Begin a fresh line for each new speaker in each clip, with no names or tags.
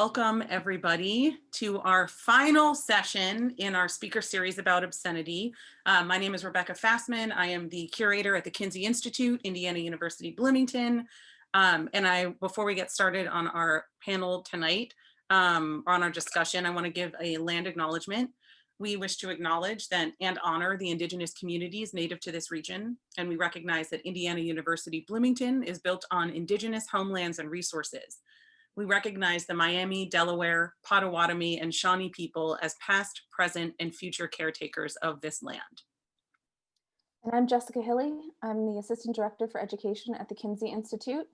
Welcome everybody to our final session in our speaker series about obscenity. My name is Rebecca Fassman. I am the curator at the Kinsey Institute, Indiana University, Bloomington. Before we get started on our panel tonight, on our discussion, I want to give a land acknowledgement. We wish to acknowledge and honor the indigenous communities native to this region, and we recognize that Indiana University Bloomington is built on indigenous homelands and resources. We recognize the Miami, Delaware, Potawatomi, and Shawnee people as past, present, and future caretakers of this land.
And I'm Jessica Hilley. I'm the Assistant Director for Education at the Kinsey Institute.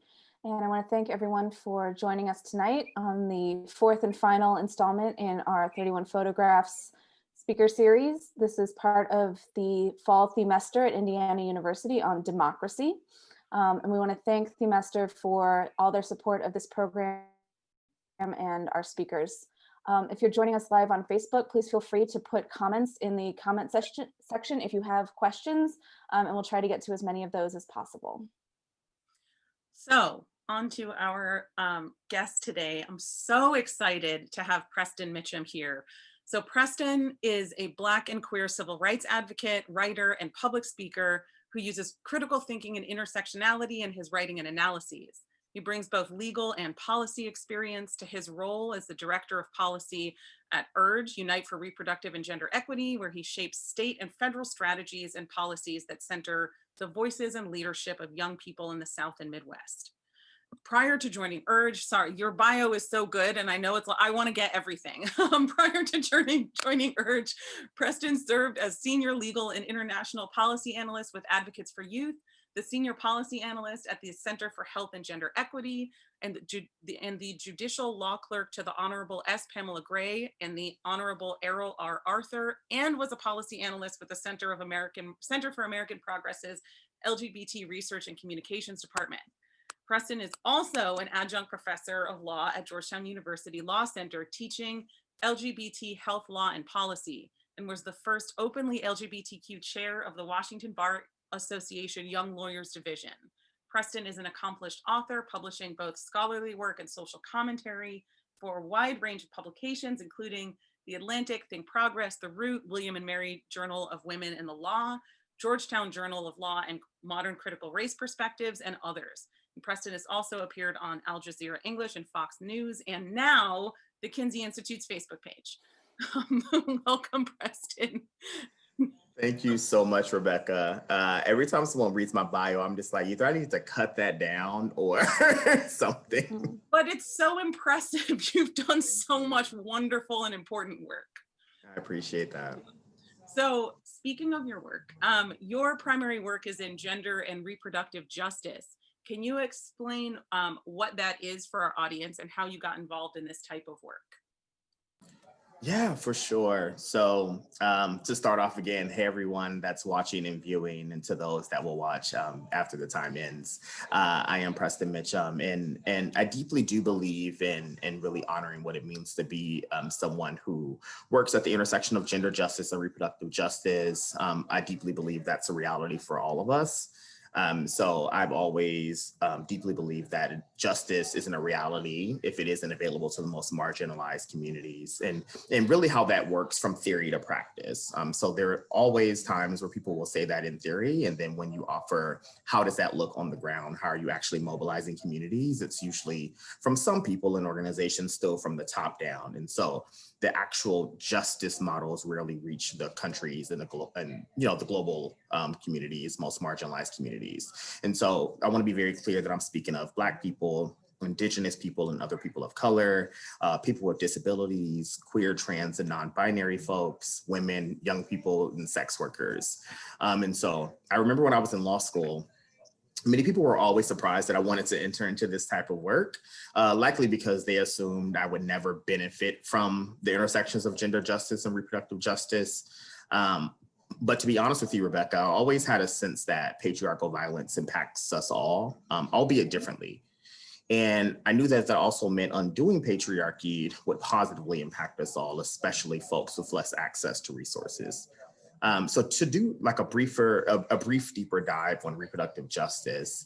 And I want to thank everyone for joining us tonight on the fourth and final installment in our 31 Photographs speaker series. This is part of the fall themester at Indiana University on democracy. And we want to thank Themester for all their support of this program and our speakers. If you're joining us live on Facebook, please feel free to put comments in the comment section if you have questions, and we'll try to get to as many of those as possible.
So on to our guest today. I'm so excited to have Preston Mitchum here. So Preston is a Black and queer civil rights advocate, writer, and public speaker who uses critical thinking and intersectionality in his writing and analyses. He brings both legal and policy experience to his role as the director of policy at URGE, Unite for Reproductive and Gender Equity, where he shapes state and federal strategies and policies that center the voices and leadership of young people in the South and Midwest. Prior to joining URGE, sorry, your bio is so good, and I know I want to get everything. Prior to joining URGE, Preston served as senior legal and international policy analyst with Advocates for Youth, the senior policy analyst at the Center for Health and Gender Equity, and the judicial law clerk to the Honorable S. Pamela Gray and the Honorable Errol R. Arthur, and was a policy analyst with the Center for American Progress's LGBT Research and Communications Department. Preston is also an adjunct professor of law at Georgetown University Law Center, teaching LGBT health law and policy, and was the first openly LGBTQ chair of the Washington Bar Association Young Lawyers Division. Preston is an accomplished author, publishing both scholarly work and social commentary for a wide range of publications, including The Atlantic, Think Progress, The Root, William and Mary Journal of Women in the Law, Georgetown Journal of Law and Modern Critical Race Perspectives, and others. Preston has also appeared on Al Jazeera English and Fox News, and now the Kinsey Institute's Facebook page. Welcome, Preston.
Thank you so much, Rebecca. Every time someone reads my bio, I'm just like, either I need to cut that down or something.
But it's so impressive. You've done so much wonderful and important work.
I appreciate that.
So speaking of your work, your primary work is in gender and reproductive justice. Can you explain what that is for our audience and how you got involved in this type of work?
Yeah, for sure. So to start off again, hey, everyone that's watching and viewing, and to those that will watch after the time ends, I am Preston Mitchum, and I deeply do believe in really honoring what it means to be someone who works at the intersection of gender justice and reproductive justice. I deeply believe that's a reality for all of us. So I've always deeply believed that justice isn't a reality if it isn't available to the most marginalized communities, and really how that works from theory to practice. So there are always times where people will say that in theory, and then when you offer, how does that look on the ground? How are you actually mobilizing communities? It's usually from some people and organizations still from the top down. And so the actual justice models rarely reach the countries and the global communities, most marginalized communities. And so I want to be very clear that I'm speaking of Black people, Indigenous people, and other people of color, people with disabilities, queer, trans, and non-binary folks, women, young people, and sex workers. And so I remember when I was in law school, many people were always surprised that I wanted to enter into this type of work, likely because they assumed I would never benefit from the intersections of gender justice and reproductive justice. But to be honest with you, Rebecca, I always had a sense that patriarchal violence impacts us all, albeit differently. And I knew that that also meant undoing patriarchy would positively impact us all, especially folks with less access to resources. So to do like a brief deeper dive on reproductive justice,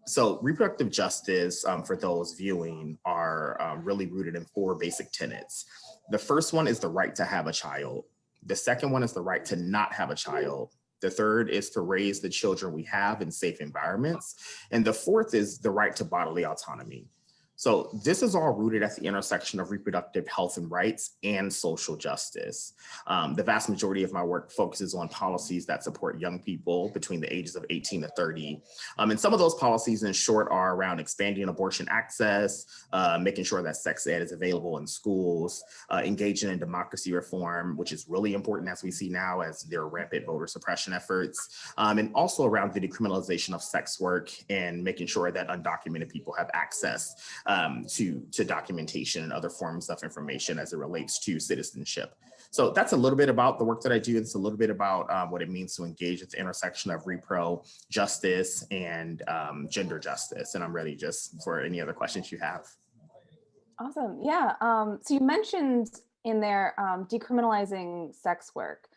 So reproductive justice, for those viewing, are really rooted in four basic tenets. The first one is the right to have a child. The second one is the right to not have a child. The third is to raise the children we have in safe environments. And the fourth is the right to bodily autonomy. So this is all rooted at the intersection of reproductive health and rights and social justice. The vast majority of my work focuses on policies that support young people between the ages of 18 to 30. And some of those policies, in short, are around expanding abortion access, making sure that sex ed is available in schools, engaging in democracy reform, which is really important as we see now as there are rampant voter suppression efforts, and also around the decriminalization of sex work and making sure that undocumented people have access to documentation and other forms of information as it relates to citizenship. So that's a little bit about the work that I do. It's a little bit about what it means to engage at the intersection of repro justice and gender justice. And I'm ready just for any other questions you have.
Awesome. Yeah. So you mentioned in there decriminalizing sex work.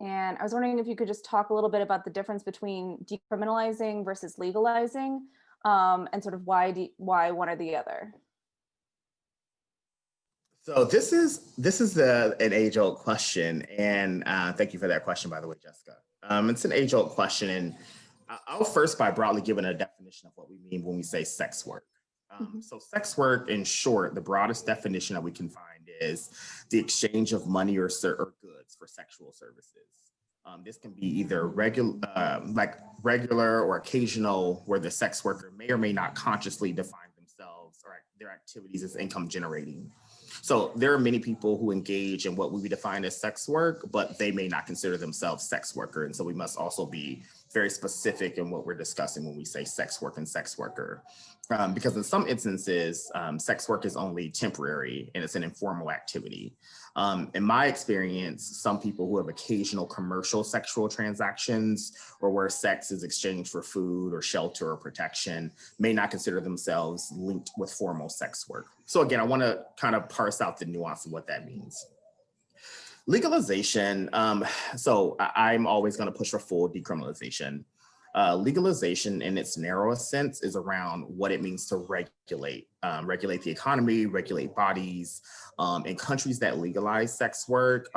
And I was wondering if you could just talk a little bit about the difference between decriminalizing versus legalizing, and sort of why one or the other.
So this is an age-old question, and thank you for that question, by the way, Jessica. It's an age-old question, and I'll first by broadly giving a definition of what we mean when we say sex work. So sex work, in short, the broadest definition that we can find is the exchange of money or goods for sexual services. This can be either regular or occasional, where the sex worker may or may not consciously define themselves or their activities as income generating. So there are many people who engage in what we define as sex work, but they may not consider themselves sex worker. And so we must also be very specific in what we're discussing when we say sex work and sex worker. Because in some instances, sex work is only temporary and it's an informal activity. In my experience, some people who have occasional commercial sexual transactions or where sex is exchanged for food or shelter or protection may not consider themselves linked with formal sex work. So again, I want to kind of parse out the nuance of what that means. Legalization, so I'm always going to push for full decriminalization. Legalization in its narrowest sense is around what it means to regulate the economy, regulate bodies. In countries that legalize sex work,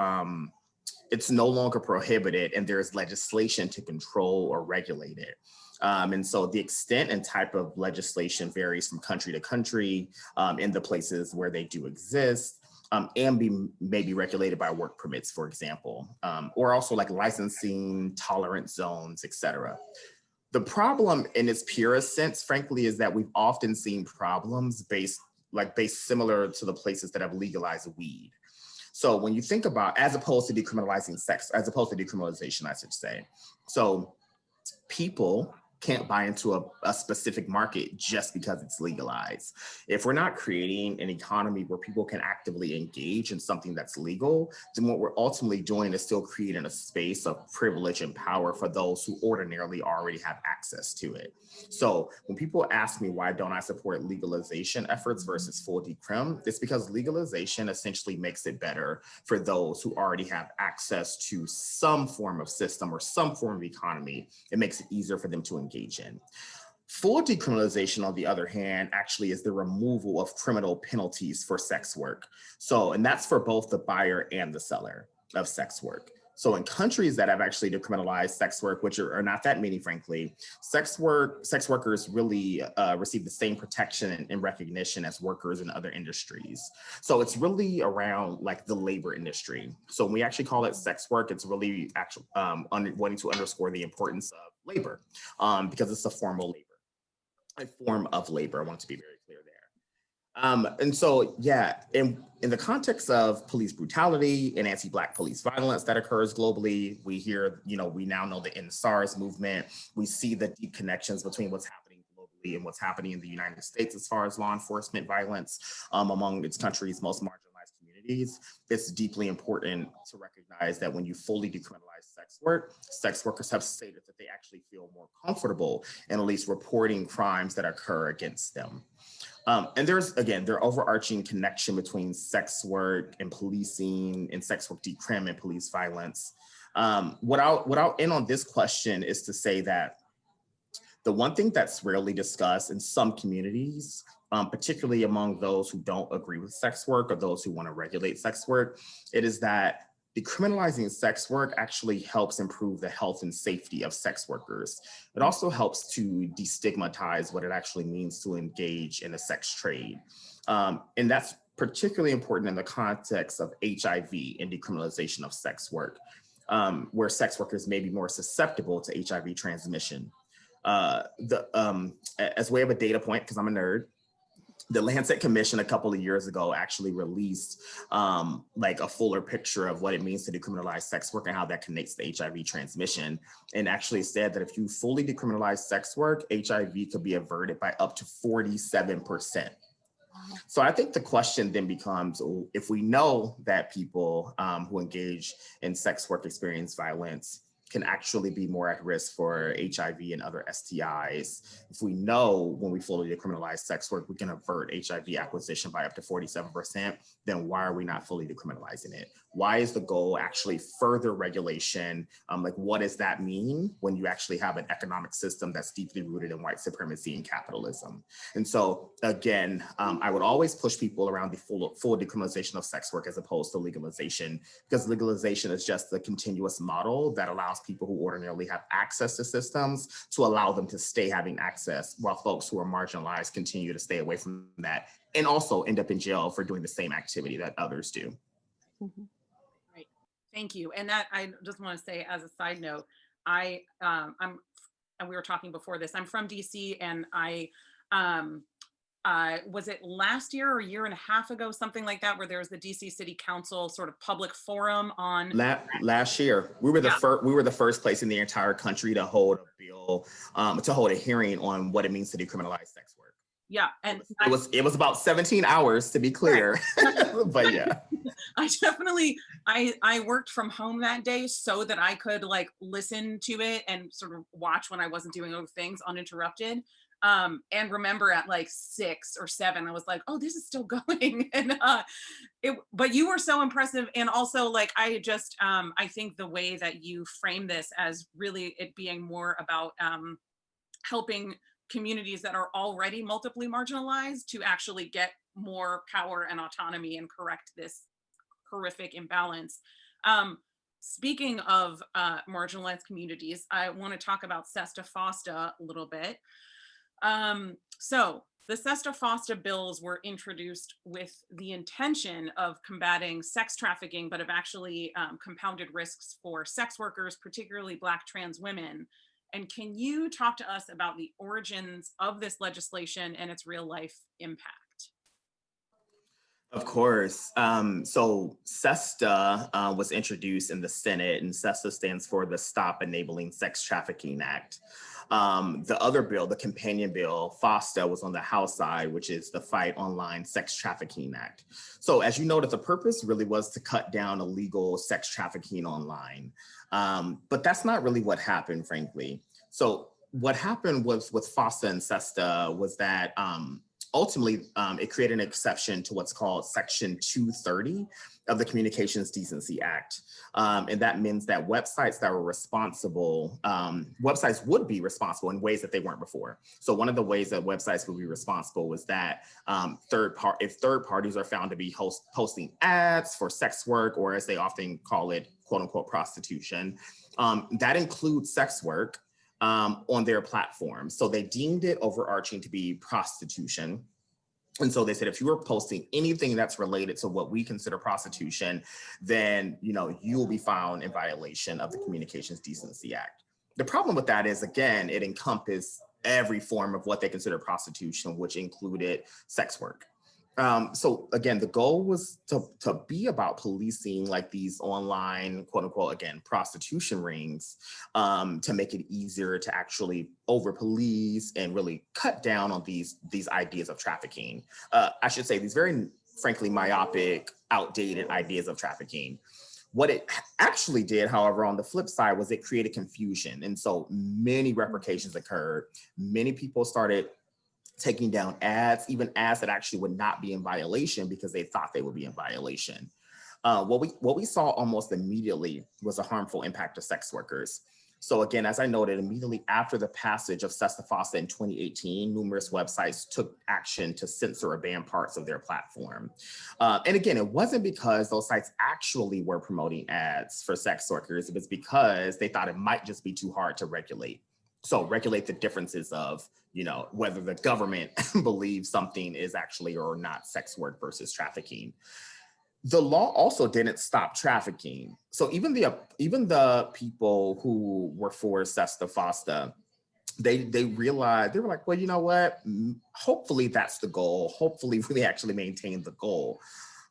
it's no longer prohibited and there's legislation to control or regulate it. And so the extent and type of legislation varies from country to country in the places where they do exist. And may be regulated by work permits, for example, or also like licensing, tolerance zones, et cetera. The problem in its purest sense, frankly, is that we've often seen problems based similar to the places that have legalized weed. So when you think about, as opposed to decriminalizing sex, as opposed to decriminalization, I should say. So people can't buy into a specific market just because it's legalized. If we're not creating an economy where people can actively engage in something that's legal, then what we're ultimately doing is still creating a space of privilege and power for those who ordinarily already have access to it. So when people ask me why don't I support legalization efforts versus full decrim, it's because legalization essentially makes it better for those who already have access to some form of system or some form of economy. It makes it easier for them to engage in. Full decriminalization, on the other hand, actually is the removal of criminal penalties for sex work. So, and that's for both the buyer and the seller of sex work. So in countries that have actually decriminalized sex work, which are not that many, frankly, sex workers really receive the same protection and recognition as workers in other industries. So it's really around like the labor industry. So when we actually call it sex work, it's really actually wanting to underscore the importance of labor because it's a form of labor. I want to be very clear there. And so, yeah, in the context of police brutality and anti-Black police violence that occurs globally, we hear, we now know the End SARS movement. We see the deep connections between what's happening globally and what's happening in the United States as far as law enforcement violence among its country's most marginalized communities. It's deeply important to recognize that when you fully decriminalize sex workers have stated that they actually feel more comfortable in at least reporting crimes that occur against them. And there's, again, there are overarching connection between sex work and policing and sex work decrim and police violence. What I'll end on this question is to say that The one thing that's rarely discussed in some communities, particularly among those who don't agree with sex work or those who want to regulate sex work, it is that decriminalizing sex work actually helps improve the health and safety of sex workers. It also helps to destigmatize what it actually means to engage in a sex trade. And that's particularly important in the context of HIV and decriminalization of sex work, where sex workers may be more susceptible to HIV transmission. As way of a data point, because I'm a nerd, the Lancet Commission a couple of years ago actually released like a fuller picture of what it means to decriminalize sex work and how that connects to HIV transmission, and actually said that if you fully decriminalize sex work, HIV could be averted by up to 47%. So I think the question then becomes, if we know that people who engage in sex work experience violence can actually be more at risk for HIV and other STIs. If we know when we fully decriminalize sex work, we can avert HIV acquisition by up to 47%, then why are we not fully decriminalizing it? Why is the goal actually further regulation? Like, what does that mean when you actually have an economic system that's deeply rooted in white supremacy and capitalism? And so again, I would always push people around the full decriminalization of sex work as opposed to legalization, because legalization is just the continuous model that allows people who ordinarily have access to systems to allow them to stay having access, while folks who are marginalized continue to stay away from that and also end up in jail for doing the same activity that others do.
Mhm.
Right. Thank you. And that, I just want to say as a side note, and we were talking before this, I'm from DC, and was it last year or a year and a half ago, something like that, where there was the DC City Council sort of public forum on
last year. We were the first place in the entire country to hold a bill, to hold a hearing on what it means to decriminalize sex work.
Yeah, and
it was about 17 hours, to be clear. Right. But yeah,
I worked from home that day so that I could like listen to it and sort of watch when I wasn't doing other things uninterrupted. And remember at like 6 or 7, I was like, oh, this is still going. And but you were so impressive. And also, like, I think the way that you frame this as really it being more about helping communities that are already multiply marginalized to actually get more power and autonomy and correct this horrific imbalance. Speaking of marginalized communities, I want to talk about SESTA FOSTA a little bit. So the SESTA FOSTA bills were introduced with the intention of combating sex trafficking, but have actually compounded risks for sex workers, particularly Black trans women. And can you talk to us about the origins of this legislation and its real life impact?
Of course. So SESTA was introduced in the Senate, and SESTA stands for the Stop Enabling Sex Trafficking Act. The other bill, the companion bill, FOSTA, was on the House side, which is the Fight Online Sex Trafficking Act. So as you noted, the purpose really was to cut down illegal sex trafficking online. But that's not really what happened, frankly. So what happened was with FOSTA and SESTA was that ultimately, it created an exception to what's called Section 230 of the Communications Decency Act. And that means that websites that were responsible, websites would be responsible in ways that they weren't before. So one of the ways that websites would be responsible was that if third parties are found to be posting ads for sex work, or as they often call it, quote unquote, prostitution, that includes sex work, on their platform. So they deemed it overarching to be prostitution. And so they said, if you were posting anything that's related to what we consider prostitution, then you will be found in violation of the Communications Decency Act. The problem with that is, again, it encompassed every form of what they consider prostitution, which included sex work. So again, the goal was to be about policing like these online, quote unquote, again, prostitution rings, to make it easier to actually over police and really cut down on these ideas of trafficking. I should say these very, frankly, myopic, outdated ideas of trafficking. What it actually did, however, on the flip side, was it created confusion. And so many repercussions occurred. Many people started taking down ads, even ads that actually would not be in violation because they thought they would be in violation. What we saw almost immediately was a harmful impact to sex workers. So again, as I noted, immediately after the passage of Sesta FOSTA in 2018, numerous websites took action to censor or ban parts of their platform. And again, it wasn't because those sites actually were promoting ads for sex workers. It was because they thought it might just be too hard to regulate. So regulate the differences of, whether the government believes something is actually or not sex work versus trafficking. The law also didn't stop trafficking. So even the people who were for Sesta FOSTA, they realized, they were like, well, you know what? Hopefully that's the goal. Hopefully we actually maintain the goal.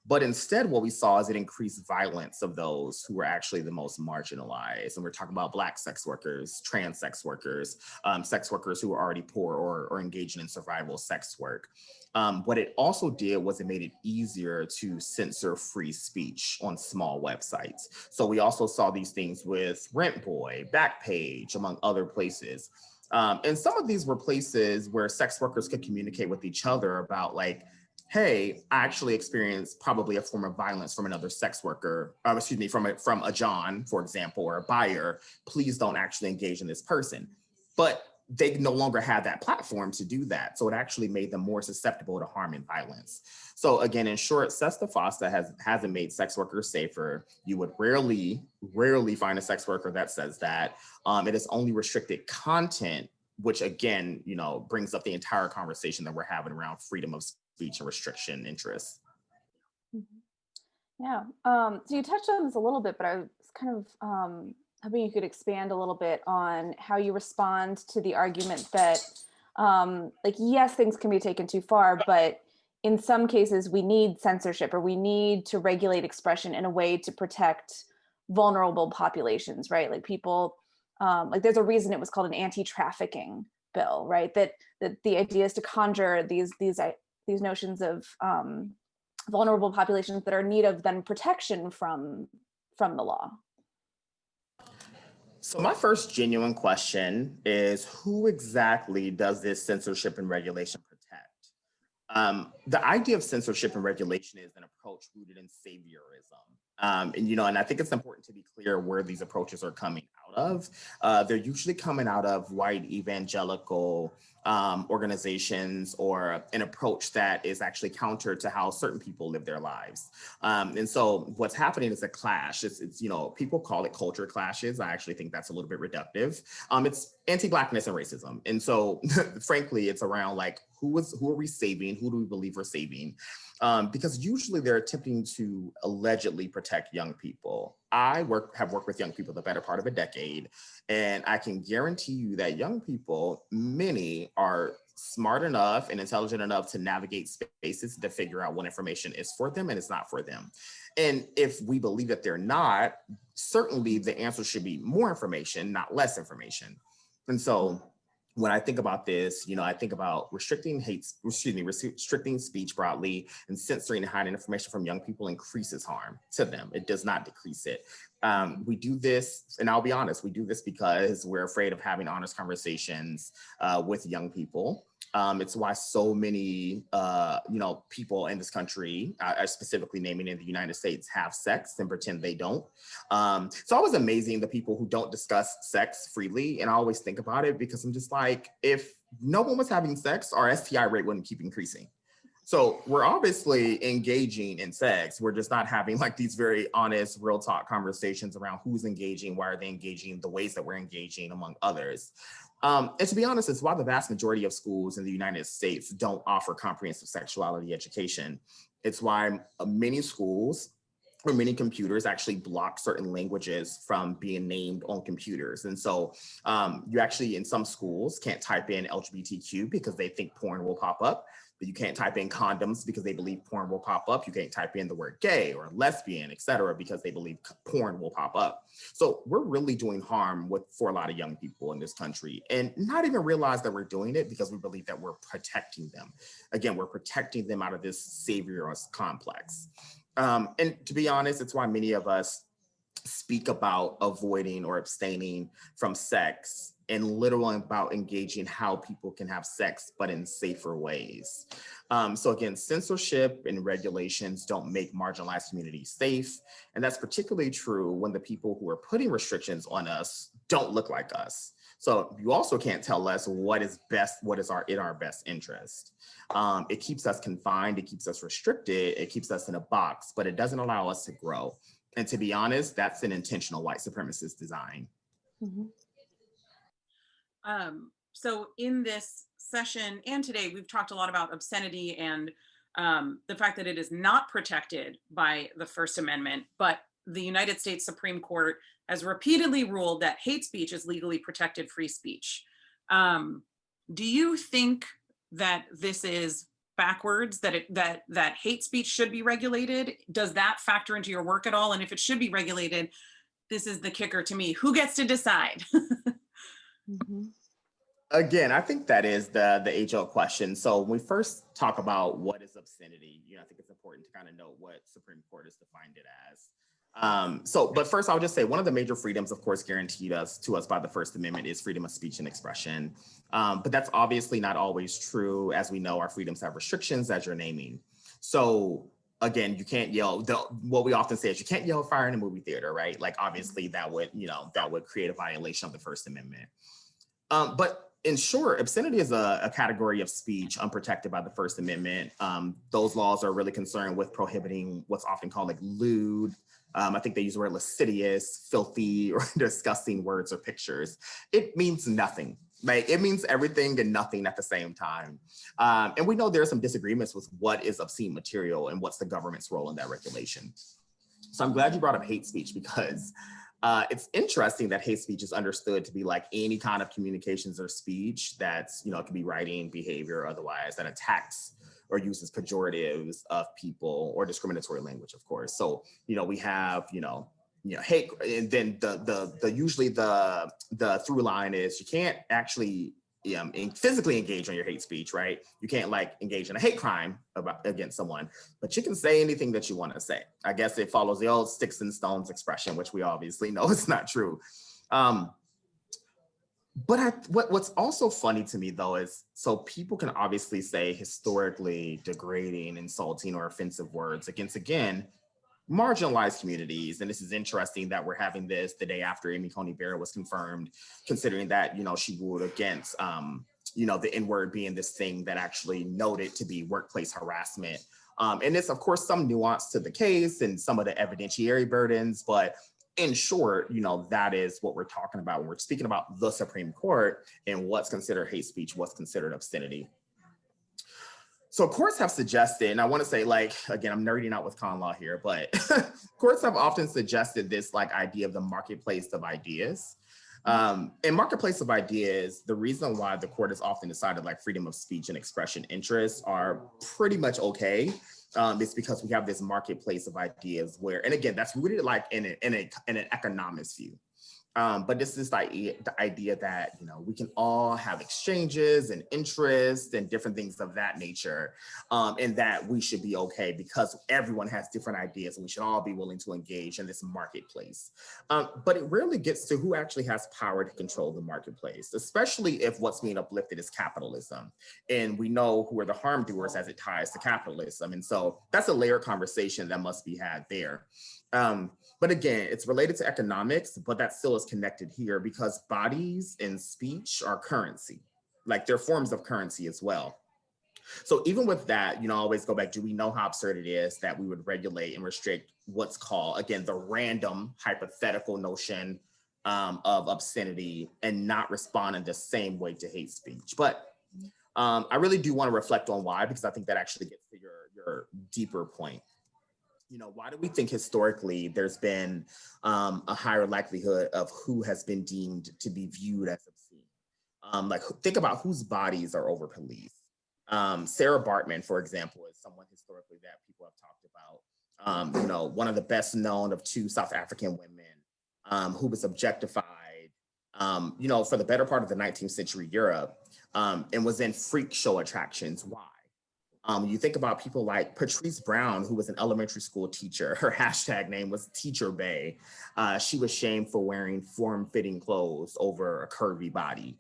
But instead, what we saw is it increased violence of those who were actually the most marginalized. And we're talking about Black sex workers, trans sex workers who were already poor or engaging in survival sex work. What it also did was it made it easier to censor free speech on small websites. So we also saw these things with Rent Boy, Backpage, among other places. And some of these were places where sex workers could communicate with each other about like, hey, I actually experienced probably a form of violence from another sex worker, from a John, for example, or a buyer. Please don't actually engage in this person. But they no longer had that platform to do that. So it actually made them more susceptible to harm and violence. So again, in short, Sesta FOSTA hasn't made sex workers safer. You would rarely find a sex worker that says that. It has only restricted content, which again, brings up the entire conversation that we're having around freedom of speech and restriction interests.
Yeah, so you touched on this a little bit, but I was kind of hoping you could expand a little bit on how you respond to the argument that, yes, things can be taken too far, but in some cases we need censorship or we need to regulate expression in a way to protect vulnerable populations, right? Like people, there's a reason it was called an anti-trafficking bill, right? That the idea is to conjure these notions of vulnerable populations that are in need of then protection from the law.
So my first genuine question is, who exactly does this censorship and regulation protect? The idea of censorship and regulation is an approach rooted in saviorism. And I think it's important to be clear where these approaches are coming out of. They're usually coming out of white evangelical organizations, or an approach that is actually counter to how certain people live their lives. And so what's happening is a clash. It's people call it culture clashes. I actually think that's a little bit reductive. It's anti-Blackness and racism. And so frankly, it's around like, who are we saving? Who do we believe we're saving? Because usually they're attempting to allegedly protect young people. I have worked with young people the better part of a decade, and I can guarantee you that young people, many are smart enough and intelligent enough to navigate spaces to figure out what information is for them and it's not for them. And if we believe that they're not, certainly the answer should be more information, not less information. And so when I think about this, I think about restricting speech broadly, and censoring and hiding information from young people increases harm to them. It does not decrease it. We do this, and I'll be honest, we do this because we're afraid of having honest conversations with young people. It's why so many, people in this country, I specifically naming in the United States, have sex and pretend they don't. It's always amazing the people who don't discuss sex freely. And I always think about it because I'm just like, if no one was having sex, our STI rate wouldn't keep increasing. So we're obviously engaging in sex. We're just not having like these very honest, real talk conversations around who's engaging, why are they engaging, the ways that we're engaging, among others. And to be honest, it's why the vast majority of schools in the United States don't offer comprehensive sexuality education. It's why many schools or many computers actually block certain languages from being named on computers. And so you actually, in some schools, can't type in LGBTQ because they think porn will pop up. But you can't type in condoms because they believe porn will pop up. You can't type in the word gay or lesbian, et cetera, because they believe porn will pop up. So we're really doing harm for a lot of young people in this country, and not even realize that we're doing it because we believe that we're protecting them. Again, we're protecting them out of this saviorist complex. And to be honest, it's why many of us speak about avoiding or abstaining from sex, and literally about engaging how people can have sex, but in safer ways. So again, censorship and regulations don't make marginalized communities safe. And that's particularly true when the people who are putting restrictions on us don't look like us. So you also can't tell us what is in our best interest. It keeps us confined, it keeps us restricted, it keeps us in a box, but it doesn't allow us to grow. And to be honest, that's an intentional white supremacist design.
Mhm.
So in this session and today, we've talked a lot about obscenity and the fact that it is not protected by the First Amendment, but the United States Supreme Court has repeatedly ruled that hate speech is legally protected free speech. Do you think that this is backwards, that hate speech should be regulated? Does that factor into your work at all? And if it should be regulated, this is the kicker to me. Who gets to decide?
Mhm.
Again, I think that is the age-old question. So when we first talk about what is obscenity, I think it's important to kind of note what Supreme Court has defined it as. But first I'll just say one of the major freedoms, of course, guaranteed to us by the First Amendment is freedom of speech and expression. But that's obviously not always true. As we know, our freedoms have restrictions, as you're naming. So again, you can't yell. What we often say is you can't yell fire in a movie theater, right? Like obviously that would create a violation of the First Amendment. But in short, obscenity is a category of speech unprotected by the First Amendment. Those laws are really concerned with prohibiting what's often called like lewd. I think they use the word lascivious, filthy, or disgusting words or pictures. It means nothing. Like it means everything and nothing at the same time. And we know there are some disagreements with what is obscene material and what's the government's role in that regulation. So I'm glad you brought up hate speech because it's interesting that hate speech is understood to be like any kind of communications or speech that's, it can be writing, behavior, or otherwise, that attacks or uses pejoratives of people or discriminatory language, of course. So, we have, hate, and then usually the through line is you can't actually physically engage on your hate speech, right? You can't like engage in a hate crime against someone, but you can say anything that you want to say. I guess it follows the old sticks and stones expression, which we obviously know is not true. But what's also funny to me though is, so people can obviously say historically degrading, insulting, or offensive words against, again, marginalized communities. And this is interesting that we're having this the day after Amy Coney Barrett was confirmed, considering that, she ruled against, the N-word being this thing that actually noted to be workplace harassment. And it's, of course, some nuance to the case and some of the evidentiary burdens, but in short, that is what we're talking about when we're speaking about the Supreme Court and what's considered hate speech, what's considered obscenity. So courts have suggested, and I want to say, like, again, I'm nerding out with con law here, but courts have often suggested this like idea of the marketplace of ideas. In marketplace of ideas, the reason why the court has often decided like freedom of speech and expression interests are pretty much okay. It's because we have this marketplace of ideas where, and again, that's rooted like in an economics view. But this is the idea that, we can all have exchanges and interests and different things of that nature, and that we should be okay because everyone has different ideas and we should all be willing to engage in this marketplace. But it rarely gets to who actually has power to control the marketplace, especially if what's being uplifted is capitalism. And we know who are the harm doers as it ties to capitalism. And so that's a layered conversation that must be had there. But again, it's related to economics, but that still is connected here because bodies and speech are currency, like they're forms of currency as well. So even with that, I always go back, do we know how absurd it is that we would regulate and restrict what's called, again, the random hypothetical notion of obscenity and not respond in the same way to hate speech? But I really do want to reflect on why, because I think that actually gets to your deeper point. Why do we think historically there's been a higher likelihood of who has been deemed to be viewed as obscene? Like think about whose bodies are over policed. Sarah Bartman, for example, is someone historically that people have talked about. One of the best known of two South African women who was objectified, for the better part of the 19th century Europe, and was in freak show attractions. Why? You think about people like Patrice Brown, who was an elementary school teacher. Her hashtag name was Teacher Bay. She was shamed for wearing form-fitting clothes over a curvy body.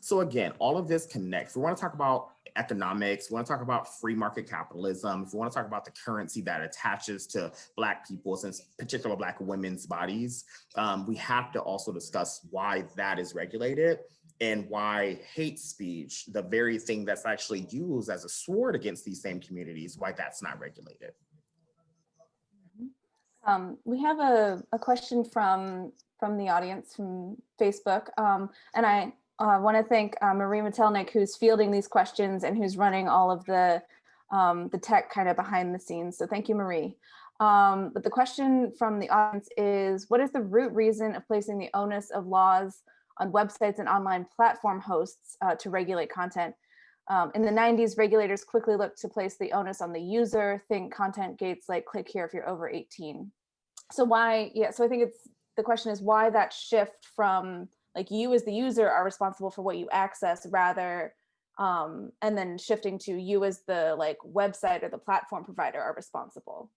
So again, all of this connects. We want to talk about economics. We want to talk about free market capitalism. If we want to talk about the currency that attaches to Black people's, and particular Black women's bodies, we have to also discuss why that is regulated and why hate speech, the very thing that's actually used as a sword against these same communities, why that's not regulated.
We have a question from the audience from Facebook, and I want to thank Marie Metelnik, who's fielding these questions and who's running all of the tech kind of behind the scenes. So thank you, Marie. But the question from the audience is, what is the root reason of placing the onus of laws on websites and online platform hosts to regulate content? In the 90s, regulators quickly looked to place the onus on the user. Think content gates like click here if you're over 18. So why, so I think the question is why that shift from like you as the user are responsible for what you access rather, and then shifting to you as the like website or the platform provider are responsible.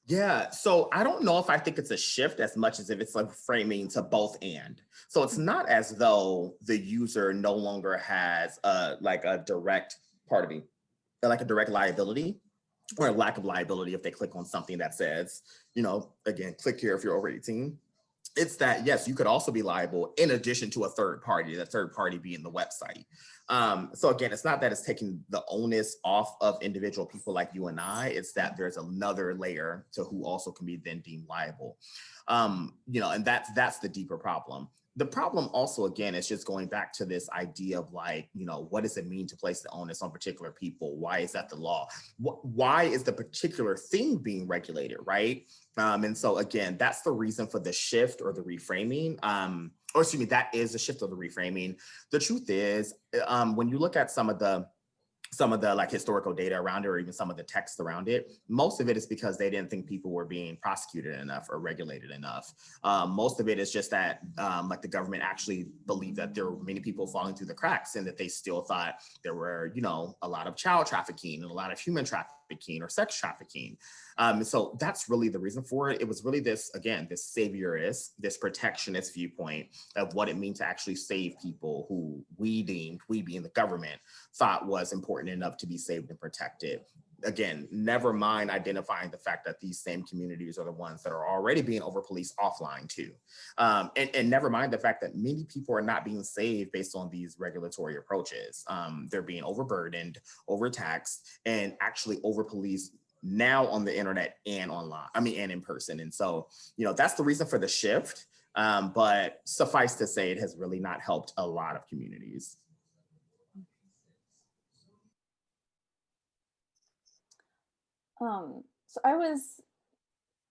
Yeah, so I don't know if I think it's a shift as much as if it's like framing to both and. So it's not as though the user no longer has like a direct liability or a lack of liability if they click on something that says, again, click here if you're over 18. It's that, yes, you could also be liable in addition to a third party, the third party being the website. So again, it's not that it's taking the onus off of individual people like you and I, it's that there's another layer to who also can be then deemed liable. And that's the deeper problem. The problem also, again, is just going back to this idea of like, what does it mean to place the onus on particular people? Why is that the law? Why is the particular thing being regulated, right? And so again, that's the reason for the shift or the reframing. Or excuse me, that is the shift of the reframing. The truth is, when you look at some of the like historical data around it, or even some of the text around it, most of it is because they didn't think people were being prosecuted enough or regulated enough. Most of it is just that like the government actually believed that there were many people falling through the cracks and that they still thought there were, a lot of child trafficking and a lot of human trafficking or sex trafficking. So that's really the reason for it. It was really this, again, this saviorist, this protectionist viewpoint of what it means to actually save people who we being the government, thought was important enough to be saved and protected. Again, never mind identifying the fact that these same communities are the ones that are already being over-policed offline too. And never mind the fact that many people are not being saved based on these regulatory approaches. They're being overburdened, overtaxed, and actually over-policed now on the internet and online, and in person. And so, that's the reason for the shift. But suffice to say, it has really not helped a lot of communities.
So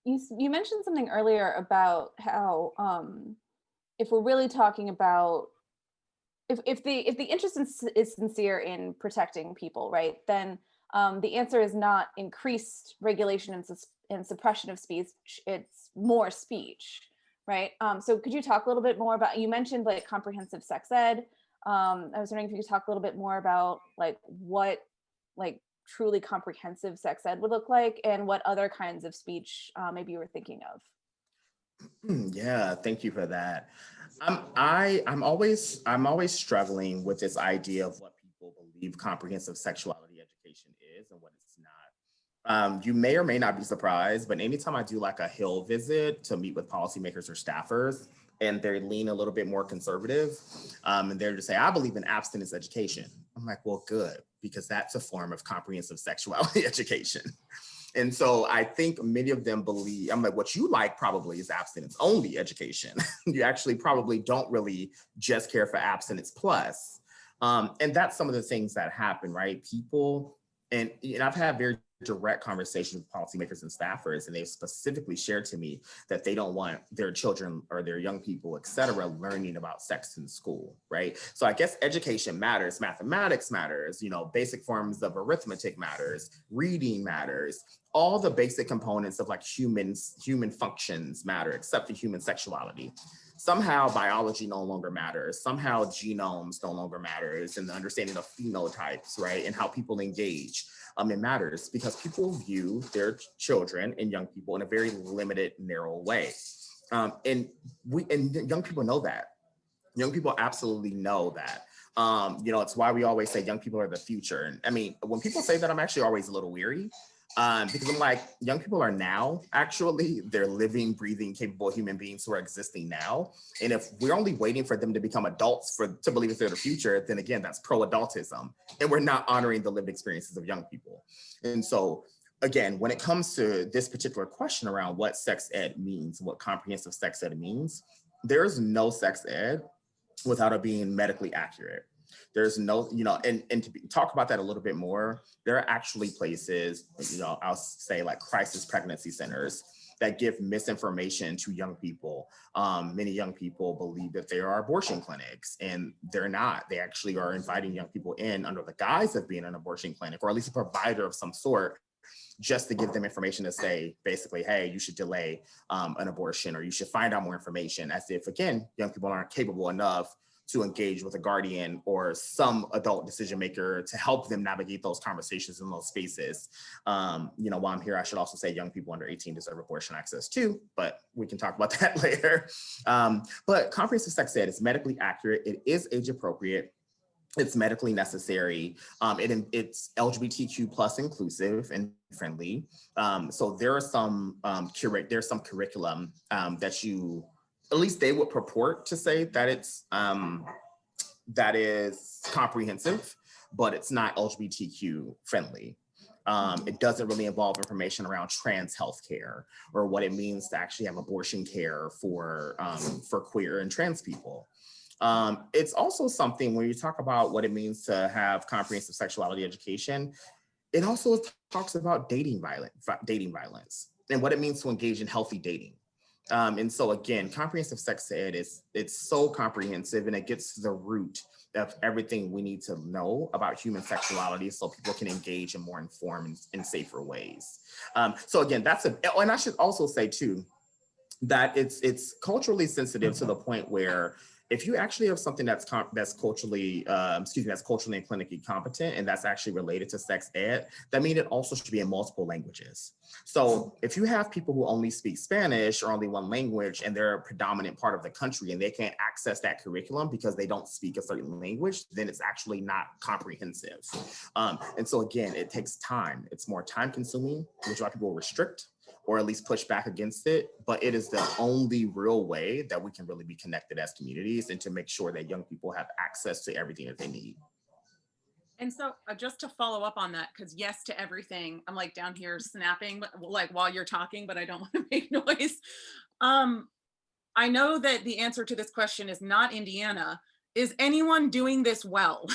you mentioned something earlier about how if we're really talking about if the interest is sincere in protecting people, right, then the answer is not increased regulation and suppression of speech, it's more speech, right? So could you talk a little bit more about, you mentioned like comprehensive sex ed. I was wondering if you could talk a little bit more about like what like truly comprehensive sex ed would look like and what other kinds of speech maybe you were thinking of.
Yeah, thank you for that. I'm always struggling with this idea of what people believe comprehensive sexuality education is and what it's not. You may or may not be surprised, but anytime I do like a Hill visit to meet with policymakers or staffers, and they lean a little bit more conservative, and they're just say, I believe in abstinence education. I'm like, well, good, because that's a form of comprehensive sexuality education. And so I think many of them believe, I'm like, what you like probably is abstinence only education. You actually probably don't really just care for abstinence plus. And that's some of the things that happen, right? People, and I've had very direct conversations with policymakers and staffers, and they've specifically shared to me that they don't want their children or their young people, et cetera, learning about sex in school, right? So I guess education matters, mathematics matters, basic forms of arithmetic matters, reading matters, all the basic components of like human functions matter, except for human sexuality. somehow biology no longer matters. Somehow genomes no longer matters, and the understanding of phenotypes, right? And how people engage, it matters because people view their children and young people in a very limited, narrow way. And young people know that. Young people absolutely know that. It's why we always say young people are the future. And I mean, when people say that, I'm actually always a little weary because I'm like, young people are now, actually, they're living, breathing, capable human beings who are existing now. And if we're only waiting for them to become adults to believe that they're the future, then again, that's pro-adultism. And we're not honoring the lived experiences of young people. And so, again, when it comes to this particular question around what sex ed means, what comprehensive sex ed means, there's no sex ed without it being medically accurate. There's no, and to talk about that a little bit more, there are actually places, I'll say like crisis pregnancy centers that give misinformation to young people. Many young people believe that they are abortion clinics, and they're not. They actually are inviting young people in under the guise of being an abortion clinic, or at least a provider of some sort, just to give them information to say, basically, hey, you should delay an abortion, or you should find out more information, as if, again, young people aren't capable enough to engage with a guardian or some adult decision maker to help them navigate those conversations in those spaces. While I'm here, I should also say young people under 18 deserve abortion access too, but we can talk about that later. But comprehensive sex ed is medically accurate. It is age appropriate. It's medically necessary. It's LGBTQ plus inclusive and friendly. So there are some curriculum that you, at least they would purport to say that that is comprehensive, but it's not LGBTQ friendly. It doesn't really involve information around trans healthcare or what it means to actually have abortion care for queer and trans people. It's also something when you talk about what it means to have comprehensive sexuality education, it also talks about dating violence and what it means to engage in healthy dating. And so again, comprehensive sex ed it's so comprehensive, and it gets to the root of everything we need to know about human sexuality so people can engage in more informed and safer ways. So again, and I should also say too, that it's culturally sensitive to the point where if you actually have something that's culturally and clinically competent, and that's actually related to sex ed, that means it also should be in multiple languages. So if you have people who only speak Spanish or only one language, and they're a predominant part of the country, and they can't access that curriculum because they don't speak a certain language, then it's actually not comprehensive. And so again, it takes time. It's more time consuming, which a lot of people restrict or at least push back against it, but it is the only real way that we can really be connected as communities and to make sure that young people have access to everything that they need.
And so just to follow up on that, because yes to everything, I'm like down here snapping like while you're talking, but I don't want to make noise. I know that the answer to this question is not Indiana. Is anyone doing this well?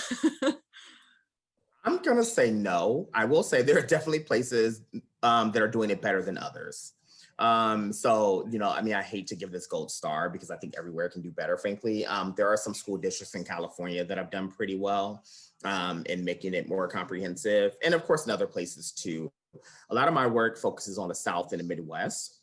I'm gonna say no. I will say there are definitely places that are doing it better than others. I hate to give this gold star because I think everywhere can do better, frankly. There are some school districts in California that have done pretty well in making it more comprehensive. And of course, in other places too. A lot of my work focuses on the South and the Midwest.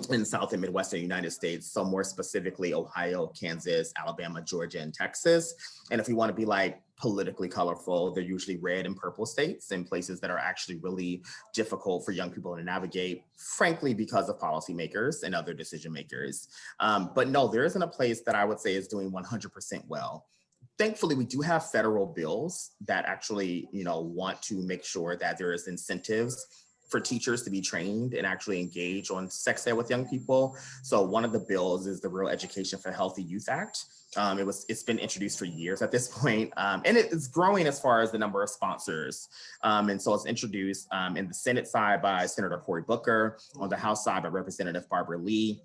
In South and Midwestern United States, so more specifically Ohio, Kansas, Alabama, Georgia, and Texas. And if we want to be like politically colorful, they're usually red and purple states and places that are actually really difficult for young people to navigate, frankly, because of policymakers and other decision makers. But no, there isn't a place that I would say is doing 100% well. Thankfully, we do have federal bills that actually, want to make sure that there is incentives for teachers to be trained and actually engage on sex ed with young people. So one of the bills is the Real Education for Healthy Youth Act. It's been introduced for years at this point, and it's growing as far as the number of sponsors. And so it's introduced in the Senate side by Senator Cory Booker, on the House side by Representative Barbara Lee,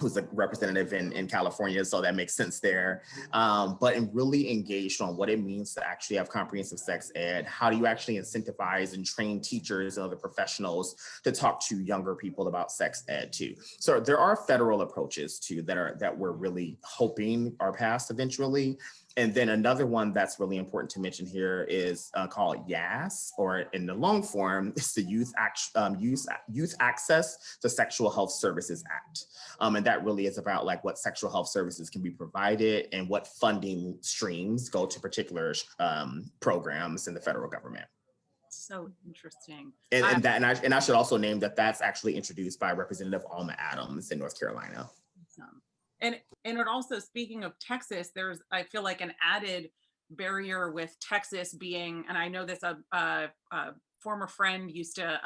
who's a representative in California, so that makes sense there. But really engaged on what it means to actually have comprehensive sex ed. How do you actually incentivize and train teachers and other professionals to talk to younger people about sex ed too? So there are federal approaches too that we're really hoping are passed eventually. And then another one that's really important to mention here is called YAS, or in the long form, it's the Youth Access to Sexual Health Services Act. And that really is about like what sexual health services can be provided and what funding streams go to particular programs in the federal government.
So interesting.
And I should also name that that's actually introduced by Representative Alma Adams in North Carolina.
Awesome. And it also, speaking of Texas, there's, I feel like, an added barrier with Texas being, and I know this, a former friend used to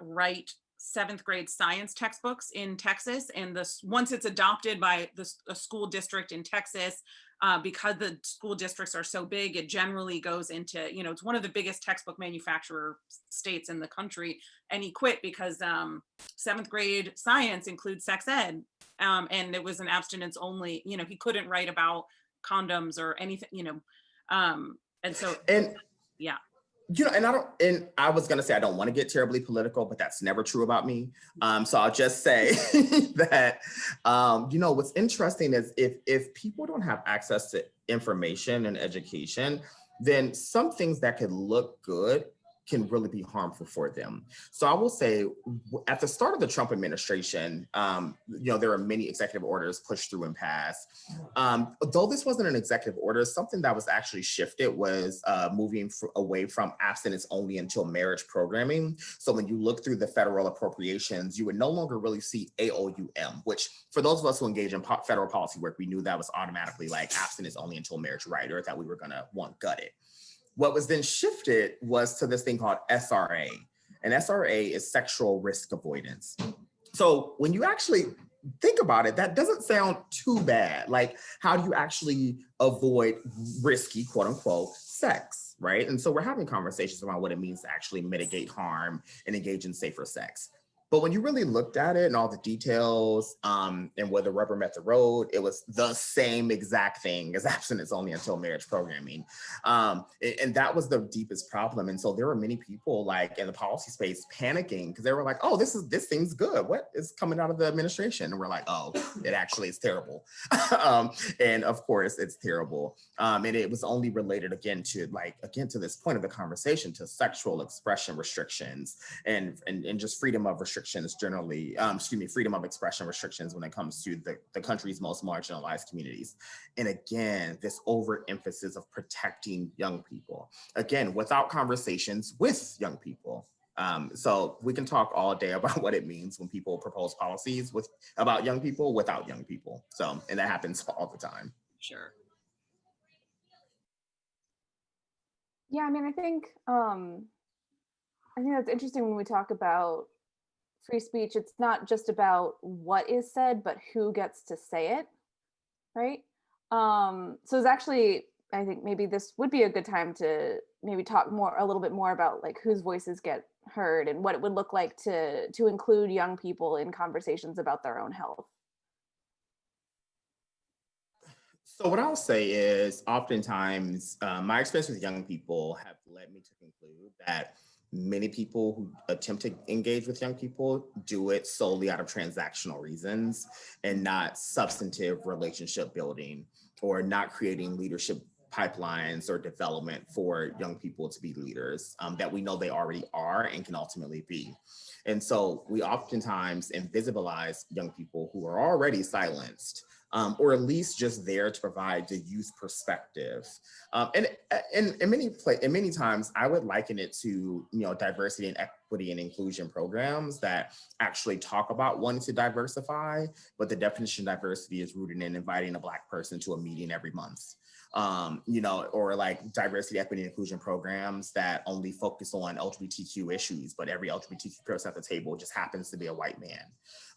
write 7th grade science textbooks in Texas, and once it's adopted by a school district in Texas, because the school districts are so big, it generally goes into, it's one of the biggest textbook manufacturer states in the country, and he quit because 7th grade science includes sex ed, and it was an abstinence only, he couldn't write about condoms or anything, and so, yeah.
And I was gonna say I don't want to get terribly political, but that's never true about me. So I'll just say that, what's interesting is if people don't have access to information and education, then some things that could look good can really be harmful for them. So I will say at the start of the Trump administration, there were many executive orders pushed through and passed. Though this wasn't an executive order, something that was actually shifted was moving away from abstinence only until marriage programming. So when you look through the federal appropriations, you would no longer really see AOUM, which for those of us who engage in federal policy work, we knew that was automatically like abstinence only until marriage, right? Or that we were gonna want gutted. What was then shifted was to this thing called SRA. And SRA is sexual risk avoidance. So when you actually think about it, that doesn't sound too bad. Like, how do you actually avoid risky, quote unquote, sex, right? And so we're having conversations around what it means to actually mitigate harm and engage in safer sex. But when you really looked at it and all the details and where the rubber met the road, it was the same exact thing as abstinence only until marriage programming. And that was the deepest problem. And so there were many people like in the policy space panicking because they were like, oh, this seems good. What is coming out of the administration? And we're like, oh, it actually is terrible. And of course it's terrible. And it was only related again to this point of the conversation, to sexual expression restrictions and just freedom of restrictions generally, freedom of expression restrictions when it comes to the country's most marginalized communities. And again, this overemphasis of protecting young people, again, without conversations with young people. So we can talk all day about what it means when people propose policies about young people without young people. So, and that happens all the time.
Sure.
Yeah, I mean, I think that's interesting when we talk about free speech. It's not just about what is said, but who gets to say it, right? So it's actually, I think maybe this would be a good time to maybe talk a little bit more about like whose voices get heard and what it would look like to include young people in conversations about their own health.
So what I'll say is oftentimes my experience with young people have led me to conclude that many people who attempt to engage with young people do it solely out of transactional reasons and not substantive relationship building, or not creating leadership pipelines or development for young people to be leaders that we know they already are and can ultimately be. And so we oftentimes invisibilize young people who are already silenced, or at least just there to provide the youth perspective. And many times I would liken it to, diversity and equity and inclusion programs that actually talk about wanting to diversify, but the definition of diversity is rooted in inviting a Black person to a meeting every month. Or like diversity, equity, and inclusion programs that only focus on LGBTQ issues, but every LGBTQ person at the table just happens to be a white man.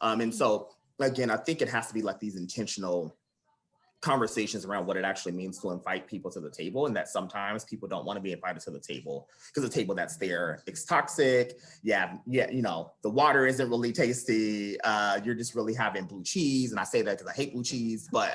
And so, again, I think it has to be like these intentional conversations around what it actually means to invite people to the table, and that sometimes people don't want to be invited to the table because the table that's there is toxic. The water isn't really tasty. You're just really having blue cheese, and I say that because I hate blue cheese. But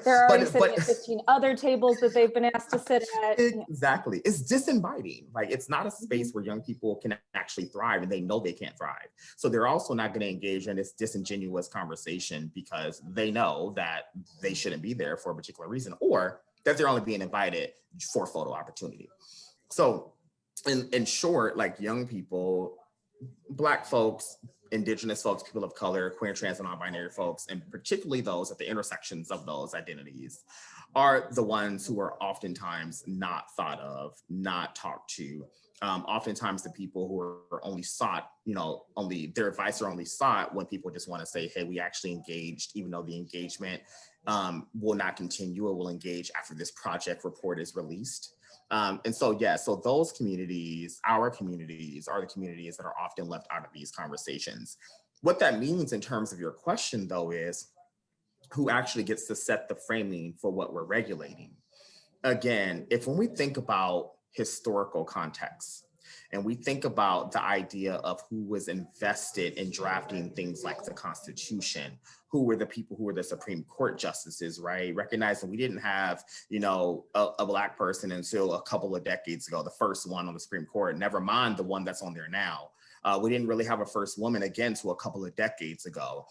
they're already sitting at 15 other tables that they've been asked to sit at.
Exactly, it's disinviting. Like, it's not a space where young people can actually thrive, and they know they can't thrive. So they're also not going to engage in this disingenuous conversation because they know that they shouldn't be there for a particular reason, or that they're only being invited for photo opportunity. So in short, like young people, Black folks, Indigenous folks, people of color, queer, trans, and non-binary folks, and particularly those at the intersections of those identities, are the ones who are oftentimes not thought of, not talked to. Oftentimes the people who are only sought, only their advice are only sought when people just want to say, hey, we actually engaged, even though the engagement will not continue, or will engage after this project report is released. And so, yeah, so those communities, our communities, are the communities that are often left out of these conversations. What that means in terms of your question, though, is who actually gets to set the framing for what we're regulating. Again, when we think about historical context, and we think about the idea of who was invested in drafting things like the Constitution, who were the people who were the Supreme Court justices, right? Recognizing we didn't have, a Black person until a couple of decades ago, the first one on the Supreme Court, never mind the one that's on there now. We didn't really have a first woman again till a couple of decades ago,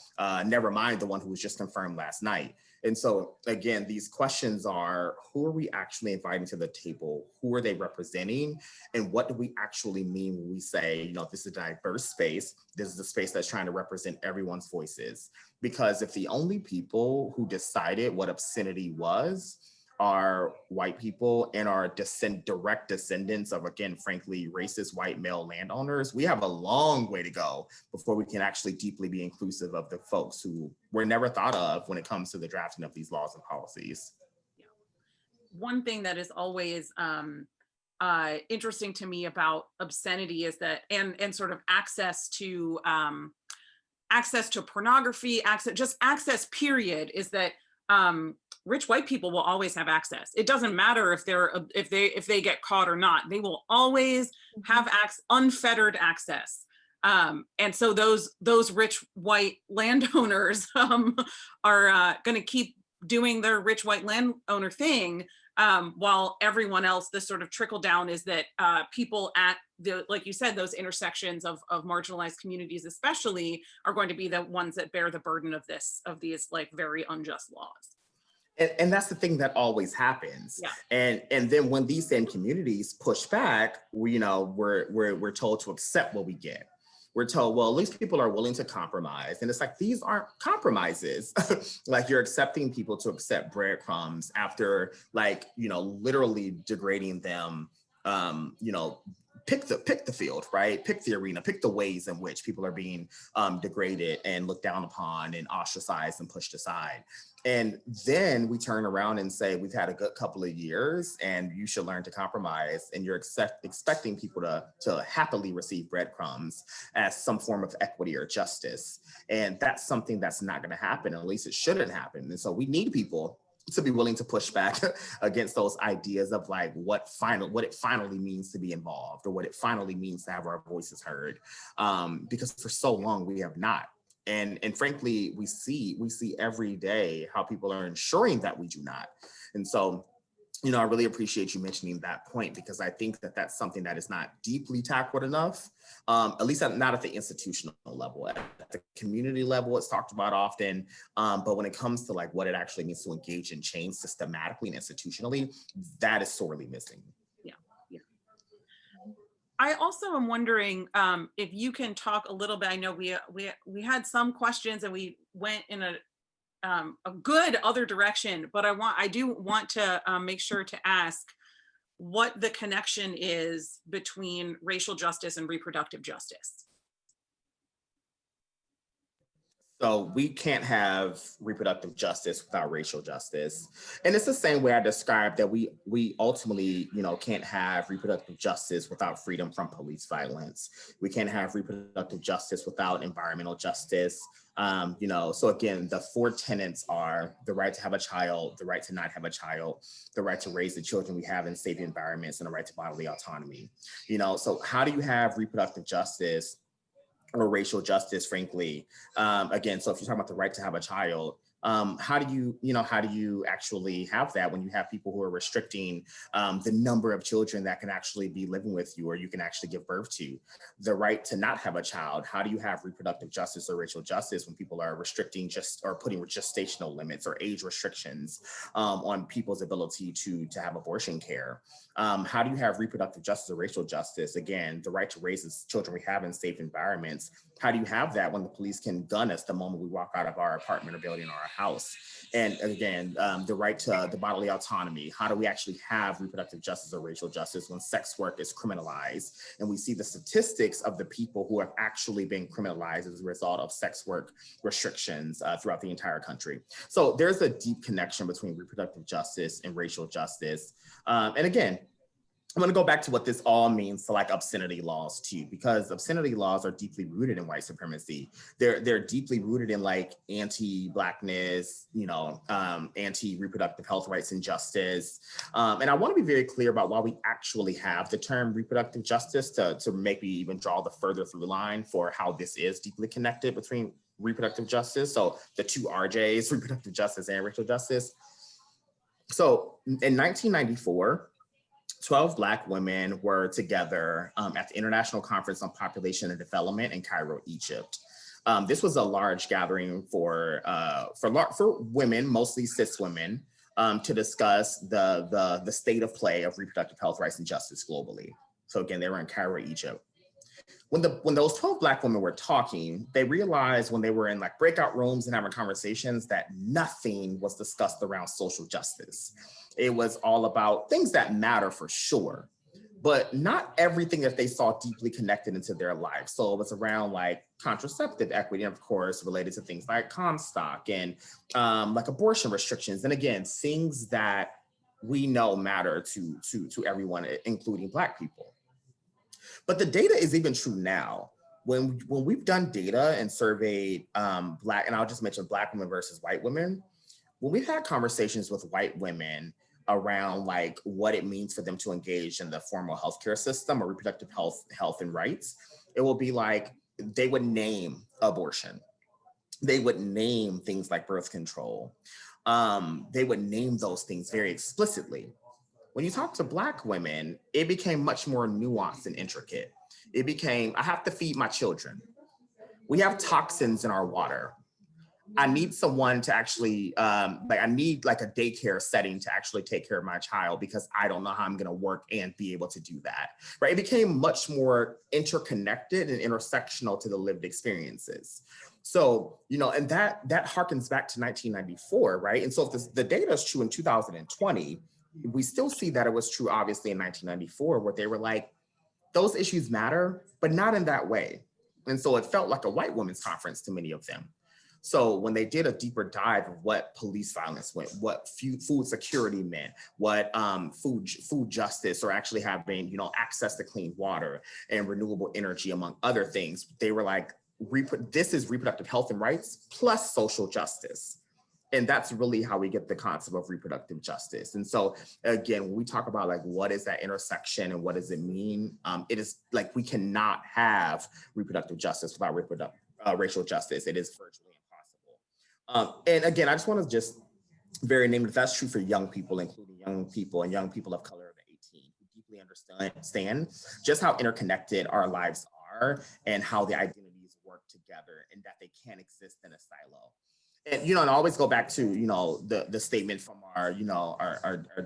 never mind the one who was just confirmed last night. And so again, these questions are, who are we actually inviting to the table? Who are they representing? And what do we actually mean when we say, this is a diverse space, this is a space that's trying to represent everyone's voices? Because if the only people who decided what obscenity was are white people and are direct descendants of, again, frankly, racist white male landowners, we have a long way to go before we can actually deeply be inclusive of the folks who were never thought of when it comes to the drafting of these laws and policies.
Yeah. One thing that is always interesting to me about obscenity is that, and sort of access to pornography, access period, is that rich white people will always have access. It doesn't matter if they get caught or not. They will always have unfettered access. And so those rich white landowners are going to keep doing their rich white landowner thing, while everyone else, the sort of trickle down is that people at like you said, those intersections of marginalized communities especially are going to be the ones that bear the burden of these like very unjust laws.
And that's the thing that always happens.
Yeah.
And then when these same communities push back, we're told to accept what we get. We're told, well, at least people are willing to compromise. And it's like, these aren't compromises. Like, you're accepting people to accept breadcrumbs after, like, literally degrading them, pick the field, right? Pick the arena, pick the ways in which people are being degraded and looked down upon and ostracized and pushed aside. And then we turn around and say, we've had a good couple of years and you should learn to compromise. And you're expecting people to happily receive breadcrumbs as some form of equity or justice. And that's something that's not going to happen, at least it shouldn't happen. And so we need people to be willing to push back against those ideas of like what it finally means to be involved, or what it finally means to have our voices heard. Because for so long we have not. And frankly, we see every day how people are ensuring that we do not. And so, I really appreciate you mentioning that point, because I think that that's something that is not deeply tackled enough, at least not at the institutional level. At the community level, it's talked about often, but when it comes to like what it actually means to engage in change systematically and institutionally, that is sorely missing.
I also am wondering if you can talk a little bit. I know we had some questions and we went in a good other direction, but I do want to make sure to ask what the connection is between racial justice and reproductive justice.
So we can't have reproductive justice without racial justice. And it's the same way I described that we ultimately, can't have reproductive justice without freedom from police violence. We can't have reproductive justice without environmental justice. So again, the four tenets are the right to have a child, the right to not have a child, the right to raise the children we have in safe environments, and the right to bodily autonomy. So how do you have reproductive justice or racial justice, frankly? Again, so if you're talking about the right to have a child, How do you actually have that when you have people who are restricting the number of children that can actually be living with you or you can actually give birth to? The right to not have a child. How do you have reproductive justice or racial justice when people are restricting or putting gestational limits or age restrictions on people's ability to have abortion care? How do you have reproductive justice or racial justice? Again, the right to raise the children we have in safe environments. How do you have that when the police can gun us the moment we walk out of our apartment or building or our house? And again, the right to the bodily autonomy. How do we actually have reproductive justice or racial justice when sex work is criminalized? And we see the statistics of the people who have actually been criminalized as a result of sex work restrictions throughout the entire country. So there's a deep connection between reproductive justice and racial justice. And again, I'm going to go back to what this all means to like obscenity laws too, because obscenity laws are deeply rooted in white supremacy. They're deeply rooted in like anti-Blackness, anti-reproductive health rights and justice. And I want to be very clear about why we actually have the term reproductive justice to maybe even draw the further through line for how this is deeply connected between reproductive justice. So the two RJs, reproductive justice and racial justice. So in 1994, 12 Black women were together at the International Conference on Population and Development in Cairo, Egypt. This was a large gathering for women, mostly cis women, to discuss the state of play of reproductive health rights and justice globally. So again, they were in Cairo, Egypt. When those 12 Black women were talking, they realized when they were in like breakout rooms and having conversations that nothing was discussed around social justice. It was all about things that matter for sure, but not everything that they saw deeply connected into their life. So it was around like contraceptive equity, and of course, related to things like Comstock and like abortion restrictions. And again, things that we know matter to everyone, including Black people. But the data is even true now. When we've done data and surveyed Black, and I'll just mention Black women versus white women, when we've had conversations with white women around like what it means for them to engage in the formal healthcare system or reproductive health and rights, it will be like they would name abortion. They would name things like birth control. They would name those things very explicitly. When you talk to Black women, it became much more nuanced and intricate. It became, I have to feed my children. We have toxins in our water. I need someone to actually, I need like a daycare setting to actually take care of my child because I don't know how I'm gonna work and be able to do that, right? It became much more interconnected and intersectional to the lived experiences. So, and that harkens back to 1994, right? And so if the data is true in 2020, we still see that it was true, obviously, in 1994, where they were like, those issues matter, but not in that way. And so it felt like a white women's conference to many of them. So when they did a deeper dive of what police violence meant, what food security meant, what food justice, or actually having access to clean water and renewable energy, among other things, they were like, this is reproductive health and rights plus social justice. And that's really how we get the concept of reproductive justice. And so again, when we talk about like, what is that intersection and what does it mean? It is like, we cannot have reproductive justice without racial justice. It is virtually impossible. And again, I just want to just very name it, that's true for young people, including young people and young people of color over 18, who deeply understand just how interconnected our lives are and how the identities work together and that they can't exist in a silo. And and I always go back to the statement from our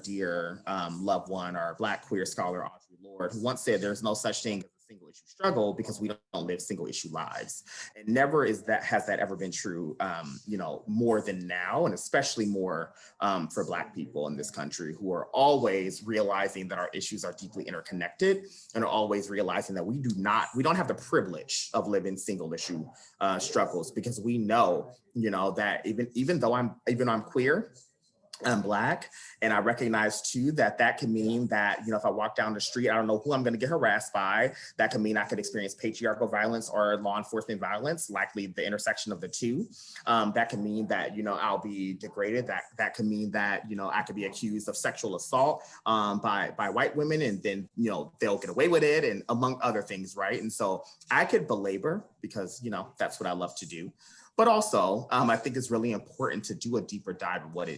dear loved one, our Black queer scholar Audre Lorde, who once said, "There's no such thing as a single issue struggle because we don't live single issue lives." And never has that ever been true, more than now, and especially more for Black people in this country, who are always realizing that our issues are deeply interconnected and are always realizing that we don't have the privilege of living single issue struggles, because we know that even though I'm queer, I'm Black, and I recognize too that can mean that if I walk down the street, I don't know who I'm going to get harassed by. That can mean I could experience patriarchal violence or law enforcement violence, likely the intersection of the two. That can mean that I'll be degraded. That can mean that I could be accused of sexual assault by white women, and then they'll get away with it, and among other things, right? And so I could belabor, because that's what I love to do. But also, I think it's really important to do a deeper dive of what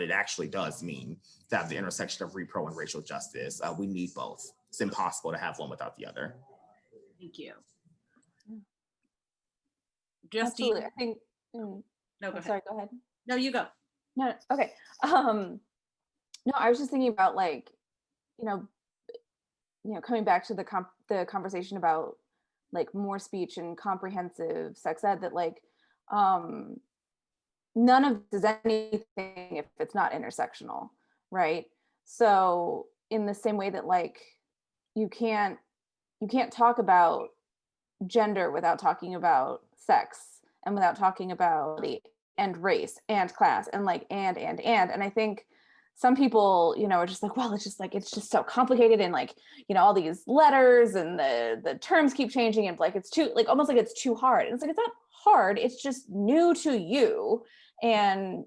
it actually does mean to have the intersection of repro and racial justice. We need both. It's impossible to have one without the other.
Thank you.
Absolutely. I think,
No, go ahead.
sorry, go ahead.
No, you go.
No, okay. No, I was just thinking about like, coming back to the conversation about like more speech and comprehensive sex ed, that like, none of this is anything if it's not intersectional, right? So in the same way that like, you can't talk about gender without talking about sex and without talking about and race and class and like and I think some people are just like, well, it's just so complicated and like all these letters and the terms keep changing and like it's too like almost like it's too hard, and it's like it's not hard, it's just new to you and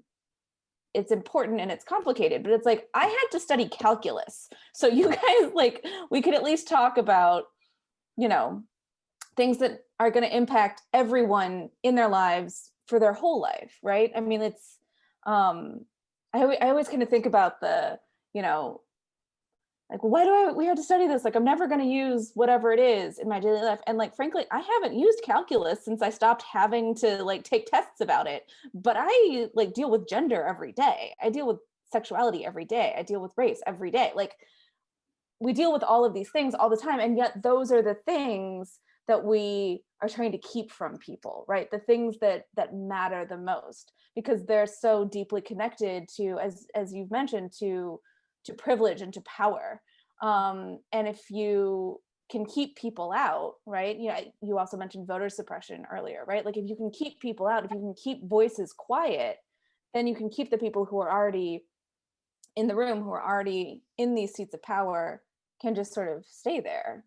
it's important and it's complicated. But it's like I had to study calculus, so you guys like we could at least talk about things that are going to impact everyone in their lives for their whole life, right? I mean, it's I always kind of think about the like, why do we have to study this? Like, I'm never going to use whatever it is in my daily life. And like, frankly, I haven't used calculus since I stopped having to like take tests about it. But I like deal with gender every day. I deal with sexuality every day. I deal with race every day. Like, we deal with all of these things all the time. And yet those are the things that we are trying to keep from people, right? The things that matter the most, because they're so deeply connected to, as you've mentioned, to privilege and to power. And if you can keep people out, right? You also mentioned voter suppression earlier, right? Like if you can keep people out, if you can keep voices quiet, then you can keep the people who are already in the room, who are already in these seats of power, can just sort of stay there.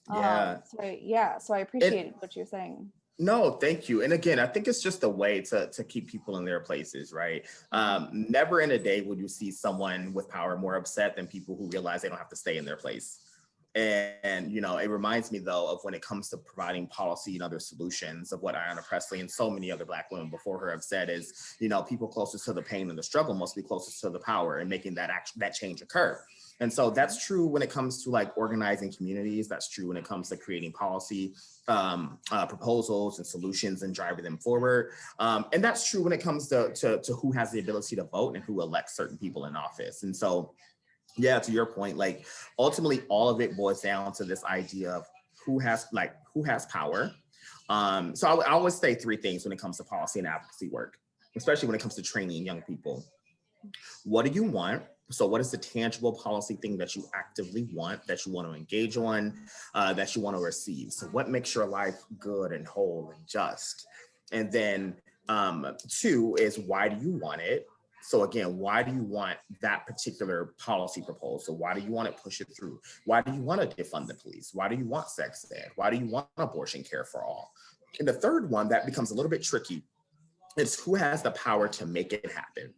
Yeah.
So I appreciate what you're saying.
No, thank you. And again, I think it's just a way to keep people in their places, right? Never in a day would you see someone with power more upset than people who realize they don't have to stay in their place. And it reminds me though of when it comes to providing policy and other solutions, of what Ayanna Pressley and so many other Black women before her have said is, people closest to the pain and the struggle must be closest to the power and making that change occur. And so that's true when it comes to like organizing communities. That's true when it comes to creating policy proposals and solutions and driving them forward. And that's true when it comes to who has the ability to vote and who elects certain people in office. And so, yeah, to your point, like ultimately all of it boils down to this idea of who has power. So I always say three things when it comes to policy and advocacy work, especially when it comes to training young people. What do you want? So what is the tangible policy thing that you actively want, that you want to engage on, that you want to receive? So what makes your life good and whole and just? And then two is, why do you want it? So again, why do you want that particular policy proposal? Why do you want to push it through? Why do you want to defund the police? Why do you want sex ed? Why do you want abortion care for all? And the third one that becomes a little bit tricky is, who has the power to make it happen?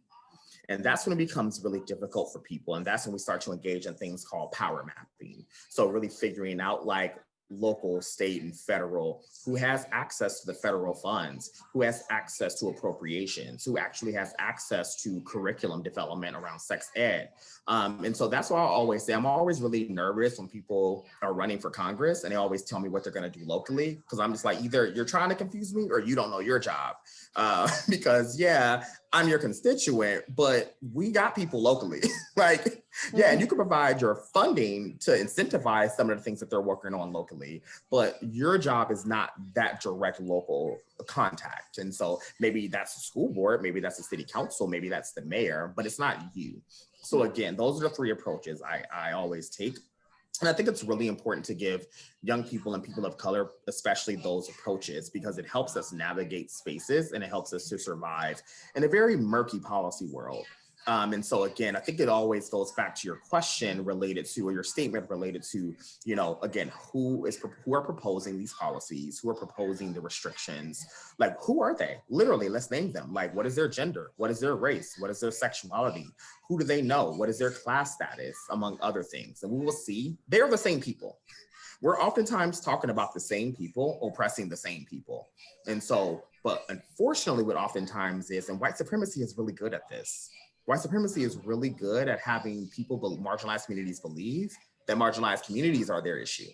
And that's when it becomes really difficult for people. And that's when we start to engage in things called power mapping. So really figuring out like local, state, and federal, who has access to the federal funds, who has access to appropriations, who actually has access to curriculum development around sex ed. And so that's why I always say, I'm always really nervous when people are running for Congress and they always tell me what they're going to do locally, because I'm just like, either you're trying to confuse me or you don't know your job. Because yeah, I'm your constituent, but we got people locally. Like, yeah, and you can provide your funding to incentivize some of the things that they're working on locally, but your job is not that direct local contact. And so maybe that's the school board, maybe that's the city council, maybe that's the mayor, but it's not you. So again, those are the three approaches I always take. And I think it's really important to give young people and people of color, especially those approaches, because it helps us navigate spaces and it helps us to survive in a very murky policy world. And so again, I think it always goes back to your question related to, or your statement related to, again, who are proposing these policies, who are proposing the restrictions, like who are they? Literally, let's name them. Like, what is their gender? What is their race? What is their sexuality? Who do they know? What is their class status, among other things? And we will see they're the same people. We're oftentimes talking about the same people, oppressing the same people. And so, but unfortunately, what oftentimes is, and white supremacy is really good at this. White supremacy is really good at having people, marginalized communities, believe that marginalized communities are their issue.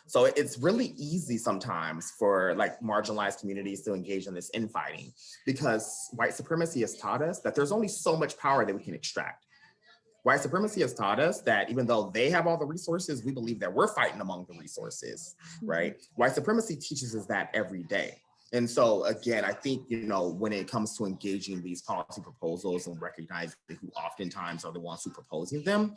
So it's really easy sometimes for like marginalized communities to engage in this infighting, because white supremacy has taught us that there's only so much power that we can extract. White supremacy has taught us that even though they have all the resources, we believe that we're fighting among the resources, right? White supremacy teaches us that every day. And so again, I think, when it comes to engaging these policy proposals and recognizing who oftentimes are the ones who are proposing them,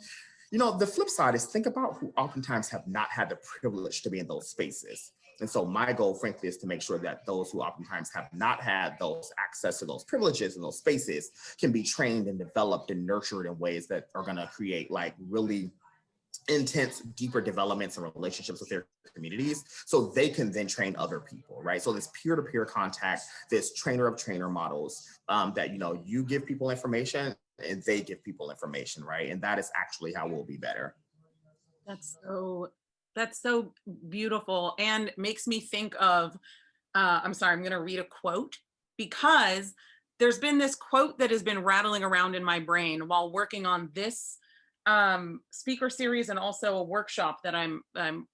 the flip side is think about who oftentimes have not had the privilege to be in those spaces. And so my goal, frankly, is to make sure that those who oftentimes have not had those access to those privileges and those spaces can be trained and developed and nurtured in ways that are going to create like really intense, deeper developments and relationships with their communities, so they can then train other people, right? So this peer-to-peer contact, this trainer of trainer models, that, you give people information and they give people information, right? And that is actually how we'll be better.
That's so beautiful, and makes me think of, I'm sorry, I'm going to read a quote, because there's been this quote that has been rattling around in my brain while working on this speaker series and also a workshop that I'm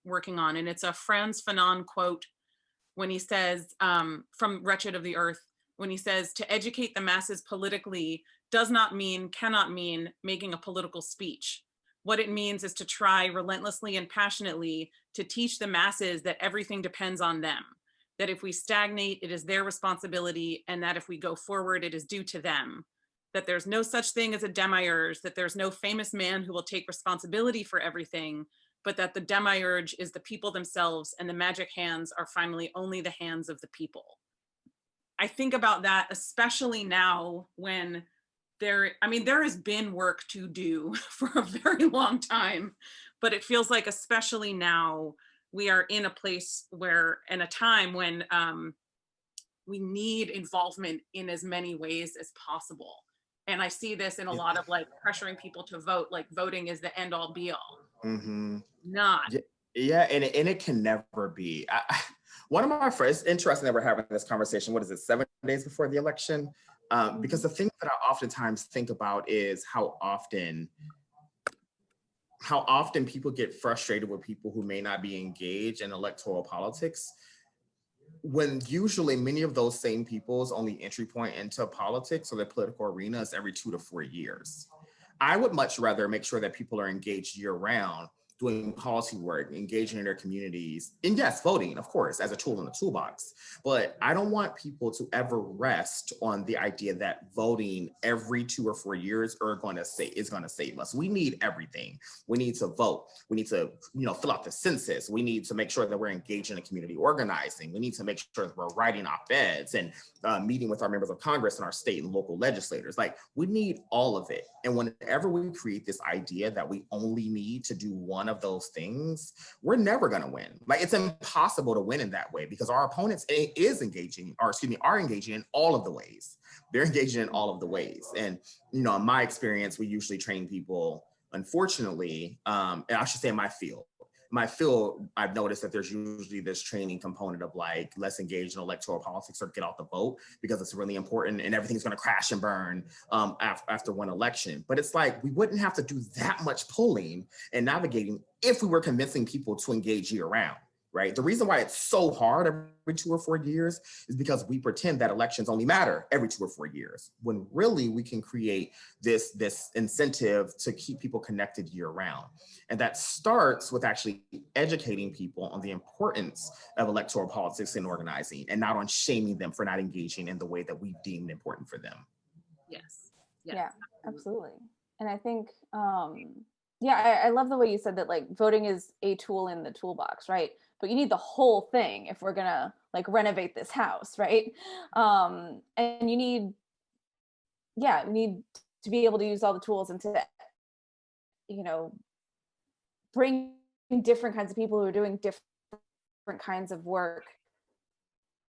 working on. And it's a Franz Fanon quote when he says, from Wretched of the Earth, when he says, "To educate the masses politically cannot mean making a political speech. What it means is to try relentlessly and passionately to teach the masses that everything depends on them, that if we stagnate, it is their responsibility, and that if we go forward, it is due to them. That there's no such thing as a demiurge, that there's no famous man who will take responsibility for everything, but that the demiurge is the people themselves, and the magic hands are finally only the hands of the people." I think about that, especially now when there has been work to do for a very long time, but it feels like especially now we are in a place where, in a time when we need involvement in as many ways as possible. And I see this in a lot of like pressuring people to vote, like voting is the end all be all.
Mm-hmm.
Not.
Yeah, and it can never be. One of my first, interesting that we're having this conversation, 7 days before the election? Because the thing that I oftentimes think about is how often people get frustrated with people who may not be engaged in electoral politics, when usually many of those same people's only entry point into politics or the political arena is every 2 to 4 years. I would much rather make sure that people are engaged year round, doing policy work, engaging in their communities, and yes, voting, of course, as a tool in the toolbox. But I don't want people to ever rest on the idea that voting every 2 or 4 years is going to save us. We need everything. We need to vote. We need to, fill out the census. We need to make sure that we're engaging in community organizing. We need to make sure that we're writing op-eds and meeting with our members of Congress and our state and local legislators. Like, we need all of it. And whenever we create this idea that we only need to do one of those things, we're never going to win. Like, it's impossible to win in that way, because our opponents are engaging in all of the ways. They're engaging in all of the ways. And, in my experience, we usually train people, unfortunately, and I should say in my field, I've noticed that there's usually this training component of like, let's engage in electoral politics or get out the vote because it's really important and everything's going to crash and burn after one election. But it's like, we wouldn't have to do that much pulling and navigating if we were convincing people to engage year round, right? The reason why it's so hard every 2 or 4 years is because we pretend that elections only matter every 2 or 4 years, when really we can create this incentive to keep people connected year round. And that starts with actually educating people on the importance of electoral politics and organizing, and not on shaming them for not engaging in the way that we deemed important for them.
Yes.
Yeah, absolutely. And I think, I love the way you said that, like, voting is a tool in the toolbox, right? But you need the whole thing if we're gonna like renovate this house, right? And you need to be able to use all the tools and to, you know, bring different kinds of people who are doing different kinds of work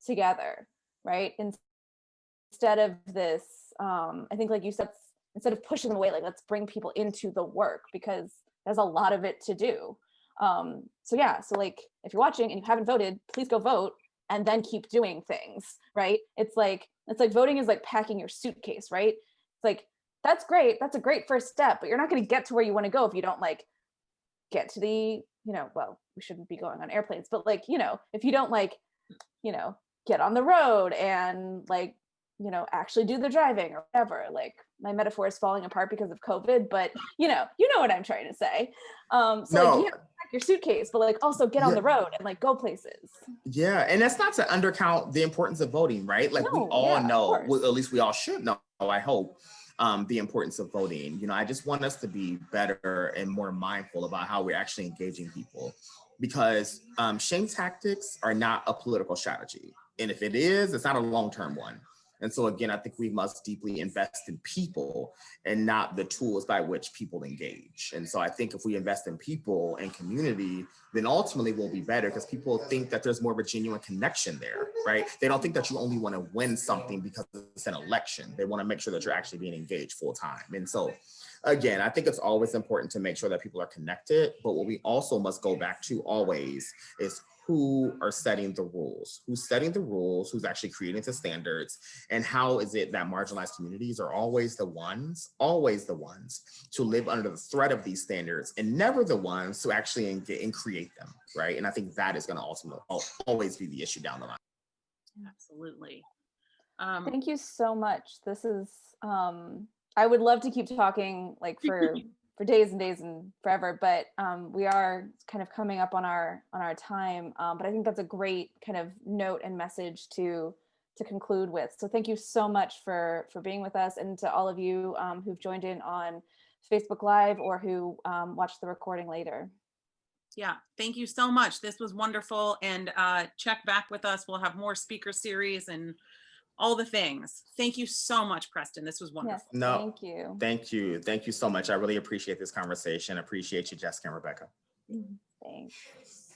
together, right? Instead of this, I think like you said, instead of pushing them away, like let's bring people into the work because there's a lot of it to do. So yeah, so like if you're watching and you haven't voted, please go vote and then keep doing things, right? It's like voting is like packing your suitcase, right? It's like, that's great. That's a great first step, but you're not going to get to where you want to go if you don't like get to the, you know, well, we shouldn't be going on airplanes, but like, you know, if you don't like, you know, get on the road and like, you know, actually do the driving or whatever. Like my metaphor is falling apart because of COVID, but you know what I'm trying to say. So
No.
like you have to pack your suitcase, but like also get on the road and like go places.
Yeah, and that's not to undercount the importance of voting, right? Like we all know, well, at least we all should know, I hope, the importance of voting. You know, I just want us to be better and more mindful about how we're actually engaging people, because shame tactics are not a political strategy. And if it is, it's not a long-term one. And so again, I think we must deeply invest in people and not the tools by which people engage. And so I think if we invest in people and community, then ultimately we'll be better because people think that there's more of a genuine connection there, right? They don't think that you only want to win something because it's an election. They want to make sure that you're actually being engaged full time. And so again, I think it's always important to make sure that people are connected, but what we also must go back to always is who are setting the rules, who's setting the rules, who's actually creating the standards, and how is it that marginalized communities are always the ones to live under the threat of these standards and never the ones to actually engage and create them, right? And I think that is going to ultimately always be the issue down the line.
Absolutely.
Thank you so much. This is, I would love to keep talking like for days and days and forever, but we are kind of coming up on our time. But I think that's a great kind of note and message to conclude with. So thank you so much for being with us, and to all of you who've joined in on Facebook Live or who watched the recording later.
Yeah, thank you so much. This was wonderful, and check back with us. We'll have more speaker series and all the things. Thank you so much, Preston. This was wonderful.
Yes,
no,
thank you.
Thank you. Thank you so much. I really appreciate this conversation. Appreciate you, Jessica and Rebecca.
Thanks.